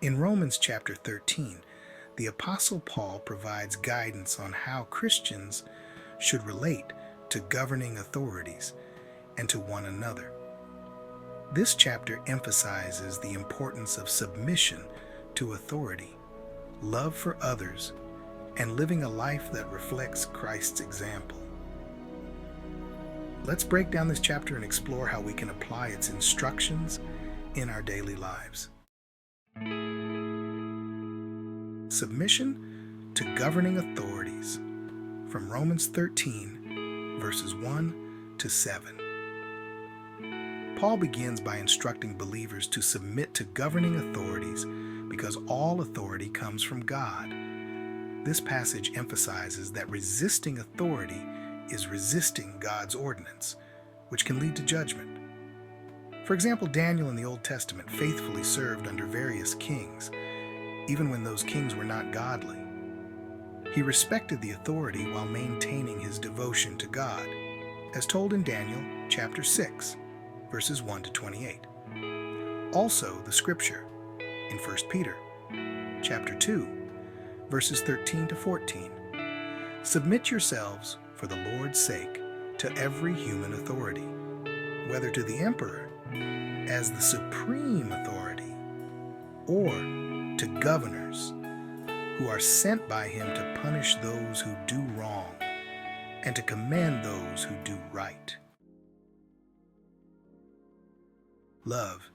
In Romans chapter 13, the Apostle Paul provides guidance on how Christians should relate to governing authorities and to one another. This chapter emphasizes the importance of submission to authority, love for others, and living a life that reflects Christ's example. Let's break down this chapter and explore how we can apply its instructions in our daily lives. Submission to governing authorities, from Romans 13, verses 1 to 7. Paul begins by instructing believers to submit to governing authorities because all authority comes from God. This passage emphasizes that resisting authority is resisting God's ordinance, which can lead to judgment. For example, Daniel in the Old Testament faithfully served under various kings, even when those kings were not godly. He respected the authority while maintaining his devotion to God, as told in Daniel chapter 6, verses 1 to 28. Also, the scripture in 1 Peter chapter 2, verses 13 to 14. Submit yourselves for the Lord's sake to every human authority, whether to the emperor as the supreme authority or to governors who are sent by him to punish those who do wrong and to commend those who do right. Love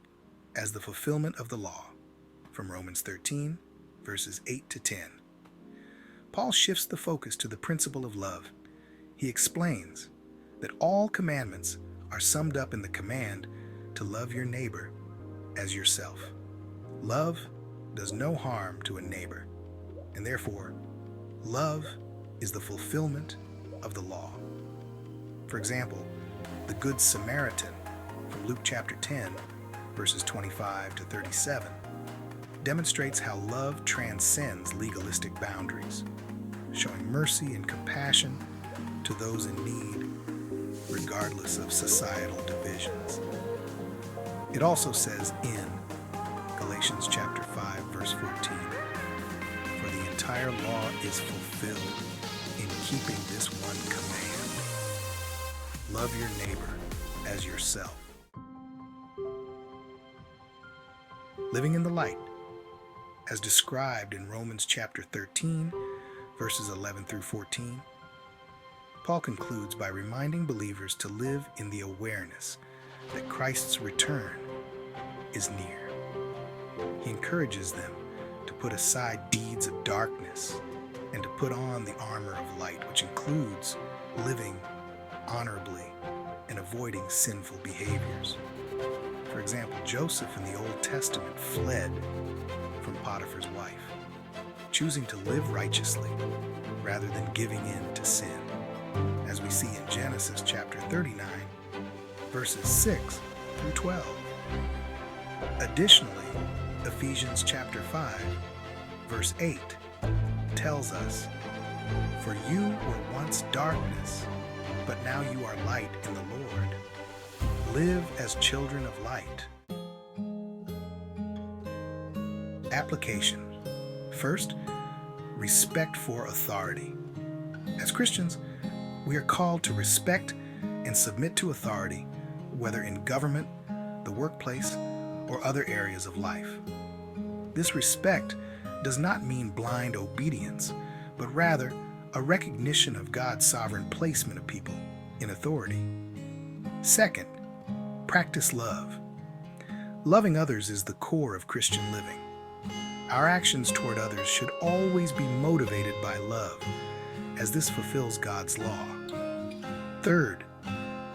as the fulfillment of the law, from Romans 13, verses 8 to 10. Paul shifts the focus to the principle of love. He explains that all commandments are summed up in the command to love your neighbor as yourself. Love does no harm to a neighbor, and therefore, love is the fulfillment of the law. For example, the Good Samaritan from Luke chapter 10, verses 25 to 37, demonstrates how love transcends legalistic boundaries, showing mercy and compassion to those in need, regardless of societal divisions. It also says in Galatians chapter 5, verse 14, "For the entire law is fulfilled in keeping this one command: love your neighbor as yourself." Living in the light, as described in Romans chapter 13, verses 11 through 14, Paul concludes by reminding believers to live in the awareness that Christ's return is near. He encourages them to put aside deeds of darkness and to put on the armor of light, which includes living honorably and avoiding sinful behaviors. For example, Joseph in the Old Testament fled from Potiphar's wife, choosing to live righteously rather than giving in to sin, as we see in Genesis chapter 39, verses 6 through 12. Additionally, Ephesians chapter 5, verse 8 tells us, "For you were once darkness, but now you are light in the Lord. Live as children of light." Application. First, respect for authority. As Christians, we are called to respect and submit to authority, whether in government, the workplace, or other areas of life. This respect does not mean blind obedience, but rather a recognition of God's sovereign placement of people in authority. Second, practice love. Loving others is the core of Christian living. Our actions toward others should always be motivated by love, as this fulfills God's law. Third,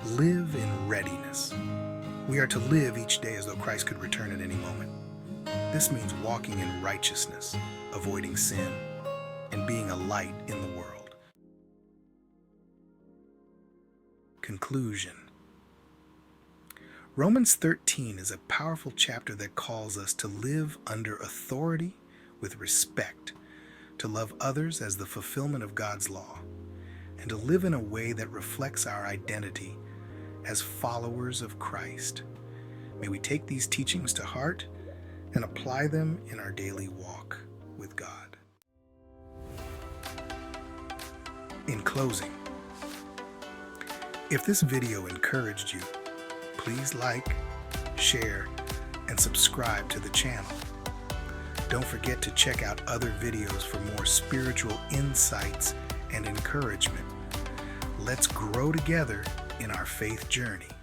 live in readiness. We are to live each day as though Christ could return at any moment. This means walking in righteousness, avoiding sin, and being a light in the world. Conclusion. Romans 13 is a powerful chapter that calls us to live under authority with respect, to love others as the fulfillment of God's law, and to live in a way that reflects our identity as followers of Christ. May we take these teachings to heart and apply them in our daily walk with God. In closing, if this video encouraged you, please like, share, and subscribe to the channel. Don't forget to check out other videos for more spiritual insights and encouragement. Let's grow together in our faith journey.